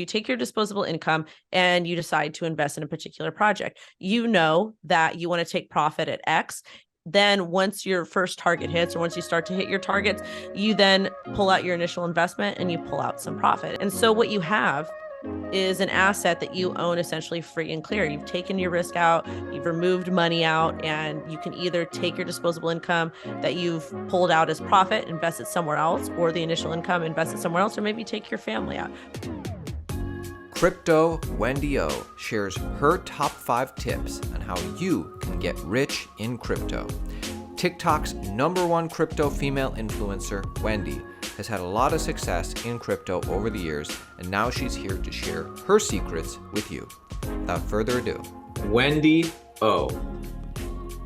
you take your disposable income and you decide to invest in a particular project. You know that you want to take profit at X. Then once your first target hits, or once you start to hit your targets, you then pull out your initial investment and you pull out some profit. And so what you have is an asset that you own essentially free and clear. You've taken your risk out, you've removed money out, and you can either take your disposable income that you've pulled out as profit, invest it somewhere else, or the initial income, invest it somewhere else, or maybe take your family out. Crypto Wendy O shares her top 5 tips on how you can get rich in crypto. TikTok's #1 crypto female influencer, Wendy, has had a lot of success in crypto over the years, and now she's here to share her secrets with you. Without further ado, Wendy O,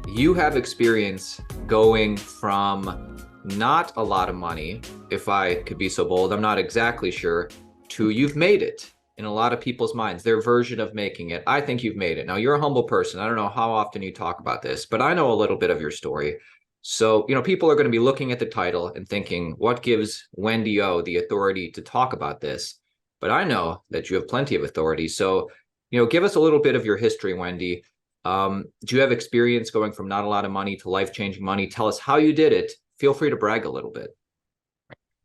you have experience going from not a lot of money, if I could be so bold, I'm not exactly sure, to you've made it in a lot of people's minds, their version of making it. I think you've made it. Now, you're a humble person. I don't know how often you talk about this, but I know a little bit of your story. So, people are going to be looking at the title and thinking, what gives Wendy O the authority to talk about this? But I know that you have plenty of authority. So, give us a little bit of your history, Wendy. Do you have experience going from not a lot of money to life-changing money? Tell us how you did it. Feel free to brag a little bit.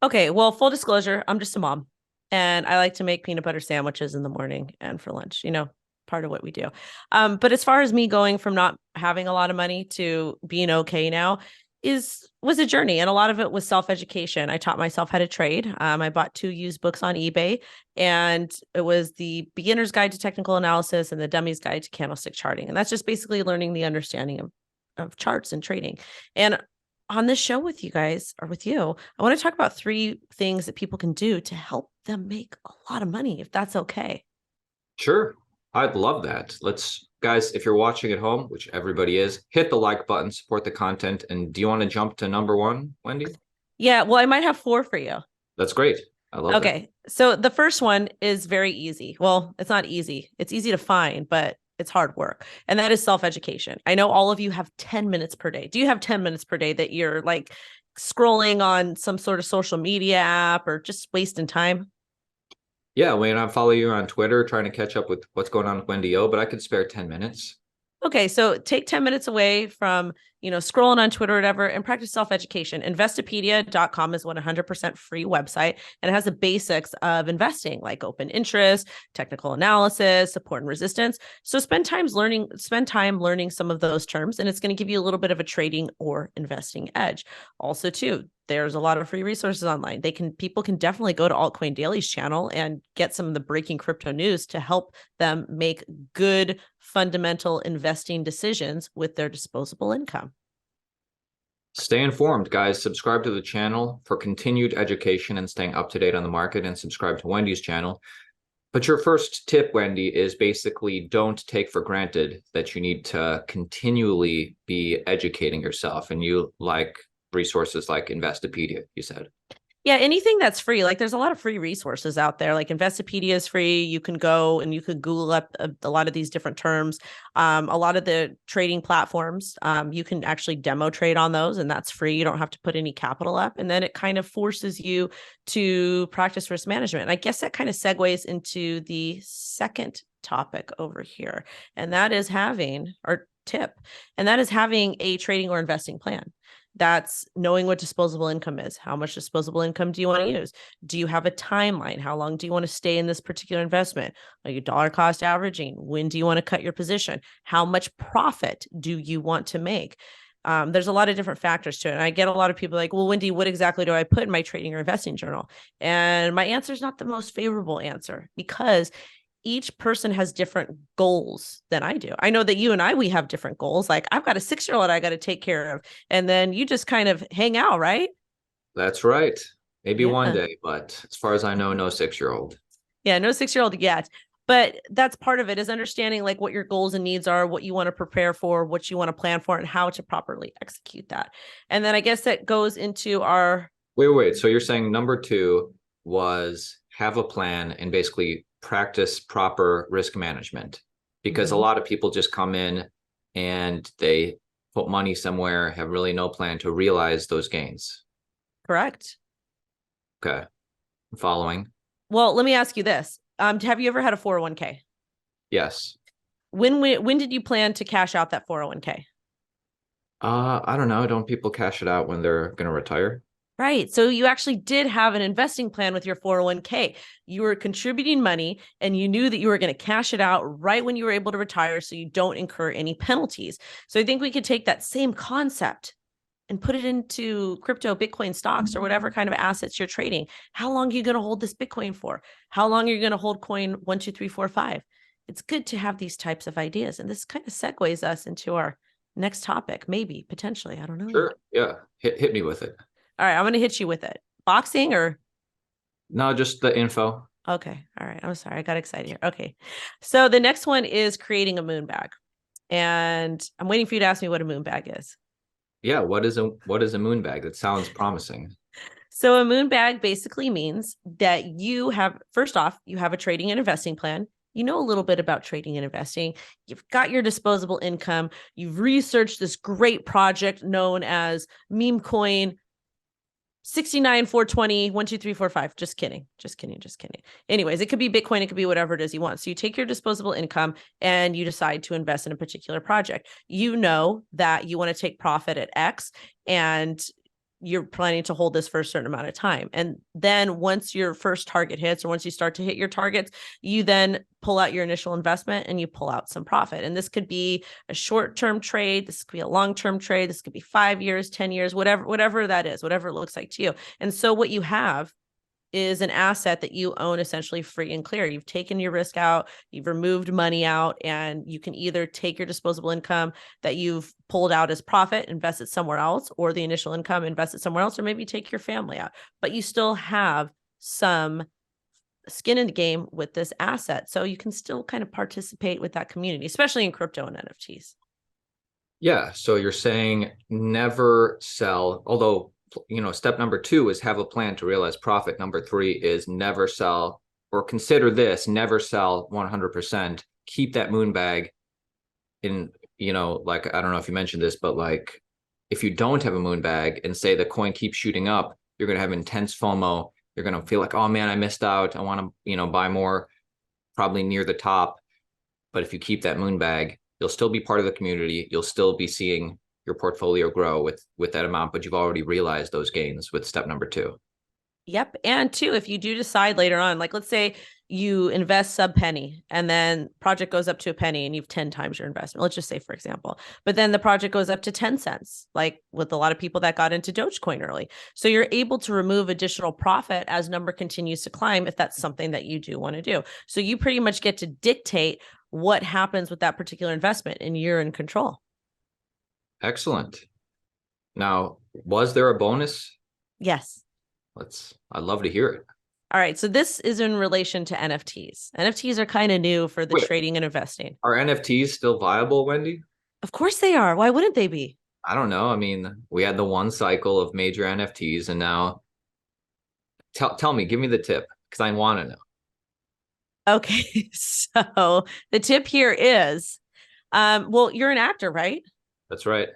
Okay, well, full disclosure, I'm just a mom. And I like to make peanut butter sandwiches in the morning and for lunch, part of what we do. But as far as me going from not having a lot of money to being okay now was a journey. And a lot of it was self-education. I taught myself how to trade. I bought 2 used books on eBay, and it was the Beginner's Guide to Technical Analysis and the Dummy's Guide to Candlestick Charting. And that's just basically learning the understanding of charts and trading. And on this show with you guys, or with you, I want to talk about 3 things that people can do to help them make a lot of money, if that's okay. Sure. I'd love that. Guys, if you're watching at home, which everybody is, hit the like button, support the content. And do you want to jump to #1, Wendy? Yeah, well, I might have 4 for you. That's great. I love that. Okay. So the first one is very easy. Well, it's not easy. It's easy to find, but it's hard work. And that is self-education. I know all of you have 10 minutes per day. Do you have 10 minutes per day that you're like scrolling on some sort of social media app or just wasting time? Yeah, Wayne, I follow you on Twitter, trying to catch up with what's going on with Wendy O, but I could spare 10 minutes. Okay, so take 10 minutes away from, scrolling on Twitter or whatever, and practice self-education. Investopedia.com is 100% free website, and it has the basics of investing, like open interest, technical analysis, support and resistance. So spend time learning some of those terms, and it's going to give you a little bit of a trading or investing edge. Also, too, there's a lot of free resources online. People can definitely go to Altcoin Daily's channel and get some of the breaking crypto news to help them make good fundamental investing decisions with their disposable income. Stay informed, guys. Subscribe to the channel for continued education and staying up to date on the market, and subscribe to Wendy's channel. But your first tip, Wendy, is basically don't take for granted that you need to continually be educating yourself, and you like resources like Investopedia, you said. Yeah, anything that's free. Like there's a lot of free resources out there. Like Investopedia is free. You can go and you could Google up a lot of these different terms. A lot of the trading platforms, you can actually demo trade on those, and that's free. You don't have to put any capital up. And then it kind of forces you to practice risk management. And I guess that kind of segues into the second topic over here. And that is having a trading or investing plan. That's knowing what disposable income is. How much disposable income do you want to use? Do you have a timeline? How long do you want to stay in this particular investment? Are you dollar cost averaging? When do you want to cut your position? How much profit do you want to make? There's a lot of different factors to it. And I get a lot of people like, well, Wendy, what exactly do I put in my trading or investing journal? And my answer is not the most favorable answer, because each person has different goals than I do. I know that you and we have different goals. Like I've got a 6-year-old I got to take care of. And then you just kind of hang out, right? That's right. Maybe one day, but as far as I know, no 6-year-old. Yeah, no 6-year-old yet. But that's part of it, is understanding like what your goals and needs are, what you want to prepare for, what you want to plan for, and how to properly execute that. And then I guess that goes into our... Wait. So you're saying #2 was have a plan and basically practice proper risk management, because a lot of people just come in and they put money somewhere, have really no plan to realize those gains. Correct. Okay. I'm following. Well, let me ask you this. Have you ever had a 401k? Yes. When did you plan to cash out that 401k? I don't know. Don't people cash it out when they're going to retire? Right. So you actually did have an investing plan with your 401k. You were contributing money and you knew that you were going to cash it out right when you were able to retire so you don't incur any penalties. So I think we could take that same concept and put it into crypto, Bitcoin stocks, or whatever kind of assets you're trading. How long are you going to hold this Bitcoin for? How long are you going to hold coin 1, 2, 3, 4, 5? It's good to have these types of ideas. And this kind of segues us into our next topic, maybe, potentially. I don't know. Sure. Yeah. Hit me with it. All right, I'm going to hit you with it. Boxing or? No, just the info. Okay. All right. I'm sorry. I got excited here. Okay. So the next one is creating a moon bag. And I'm waiting for you to ask me what a moon bag is. Yeah. What is a moon bag? That sounds promising. So a moon bag basically means that you have, first off, you have a trading and investing plan. You know a little bit about trading and investing. You've got your disposable income. You've researched this great project known as meme coin 69, 420, 1, 2, 3, 4, 5. Just kidding. Anyways, it could be Bitcoin. It could be whatever it is you want. So you take your disposable income and you decide to invest in a particular project. You know that you want to take profit at X and you're planning to hold this for a certain amount of time. And then once your first target hits, or once you start to hit your targets, you then pull out your initial investment and you pull out some profit. And this could be a short-term trade. This could be a long-term trade. This could be 5 years, 10 years, whatever that is, whatever it looks like to you. And so what you have is an asset that you own essentially free and clear. You've taken your risk out, you've removed money out, and you can either take your disposable income that you've pulled out as profit, invest it somewhere else, or the initial income, invest it somewhere else, or maybe take your family out. But you still have some skin in the game with this asset. So you can still kind of participate with that community, especially in crypto and NFTs. Yeah. So you're saying never sell, although step number 2 is have a plan to realize profit. Number 3 is never sell, or consider this, never sell 100%. Keep that moon bag in, like, I don't know if you mentioned this, but like, if you don't have a moon bag and say the coin keeps shooting up, you're going to have intense FOMO. You're going to feel like, oh man, I missed out. I want to, buy more, probably near the top. But if you keep that moon bag, you'll still be part of the community. You'll still be seeing your portfolio grow with that amount, but you've already realized those gains with step number 2. Yep. And 2, if you do decide later on, like let's say you invest sub penny and then project goes up to a penny and you've 10 times your investment. Let's just say, for example, but then the project goes up to 10 cents, like with a lot of people that got into Dogecoin early. So you're able to remove additional profit as number continues to climb if that's something that you do want to do. So you pretty much get to dictate what happens with that particular investment and you're in control. Excellent. Now, was there a bonus? Yes. I'd love to hear it. All right. So this is in relation to NFTs. NFTs are kind of new for the trading and investing. Are NFTs still viable, Wendy? Of course they are. Why wouldn't they be? I don't know. I mean, we had the one cycle of major NFTs and now tell me, give me the tip because I want to know. Okay. So the tip here is, well, you're an actor, right? That's right.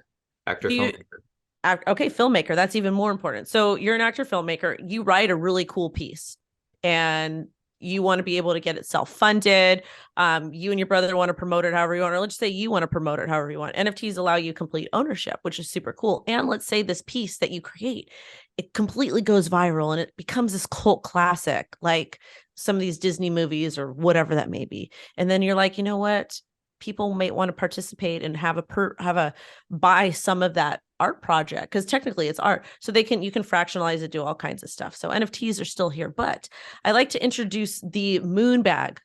Actor, filmmaker. Okay, filmmaker. That's even more important. So you're an actor, filmmaker. You write a really cool piece and you want to be able to get it self-funded. You and your brother want to promote it however you want, or let's say you want to promote it however you want. NFTs allow you complete ownership, which is super cool. And let's say this piece that you create, it completely goes viral and it becomes this cult classic, like some of these Disney movies or whatever that may be. And then you're like, you know what? People might want to participate and have a buy some of that art project because technically it's art. So you can fractionalize it, do all kinds of stuff. So NFTs are still here, but I like to introduce the moon bag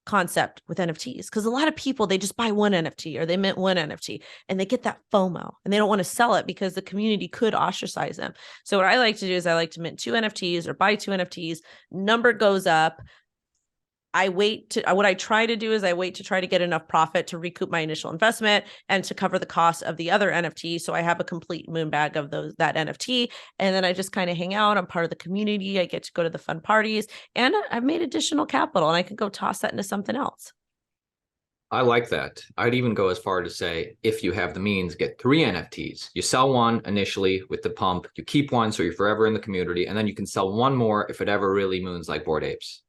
concept with NFTs because a lot of people, they just buy one NFT or they mint one NFT and they get that FOMO and they don't want to sell it because the community could ostracize them. So what I like to do is I like to mint 2 NFTs or buy 2 NFTs, number goes up. What I try to do is I wait to try to get enough profit to recoup my initial investment and to cover the cost of the other NFT. So I have a complete moon bag of that NFT. And then I just kind of hang out. I'm part of the community. I get to go to the fun parties and I've made additional capital and I can go toss that into something else. I like that. I'd even go as far to say, if you have the means, get 3 NFTs. You sell one initially with the pump, you keep one so you're forever in the community, and then you can sell one more if it ever really moons like Bored Apes.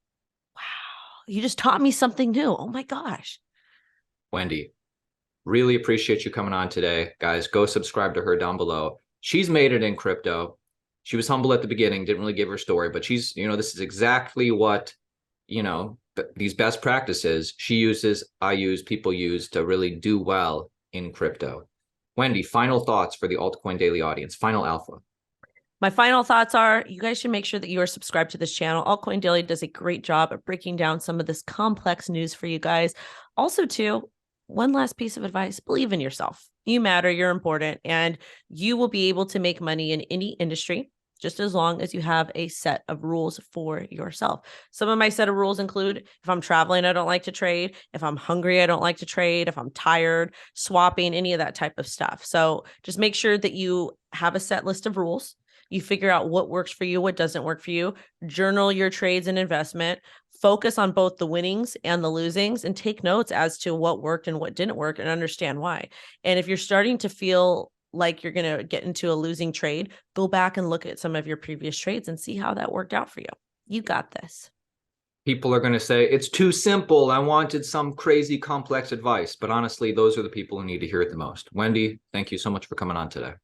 you just taught me something new. Oh my gosh. Wendy, really appreciate you coming on today. Guys, go subscribe to her down below. She's made it in crypto. She was humble at the beginning, didn't really give her story, but she's, this is exactly what, these best practices she uses, I use, people use to really do well in crypto. Wendy, final thoughts for the Altcoin Daily audience, final alpha. My final thoughts are you guys should make sure that you are subscribed to this channel. Altcoin Daily does a great job at breaking down some of this complex news for you guys. Also, too, one last piece of advice, believe in yourself. You matter, you're important, and you will be able to make money in any industry just as long as you have a set of rules for yourself. Some of my set of rules include if I'm traveling, I don't like to trade. If I'm hungry, I don't like to trade. If I'm tired, swapping, any of that type of stuff. So just make sure that you have a set list of rules. You figure out what works for you, what doesn't work for you. Journal your trades and investment. Focus on both the winnings and the losings and take notes as to what worked and what didn't work and understand why. And if you're starting to feel like you're going to get into a losing trade, go back and look at some of your previous trades and see how that worked out for you. You got this. People are going to say, it's too simple. I wanted some crazy complex advice. But honestly, those are the people who need to hear it the most. Wendy, thank you so much for coming on today.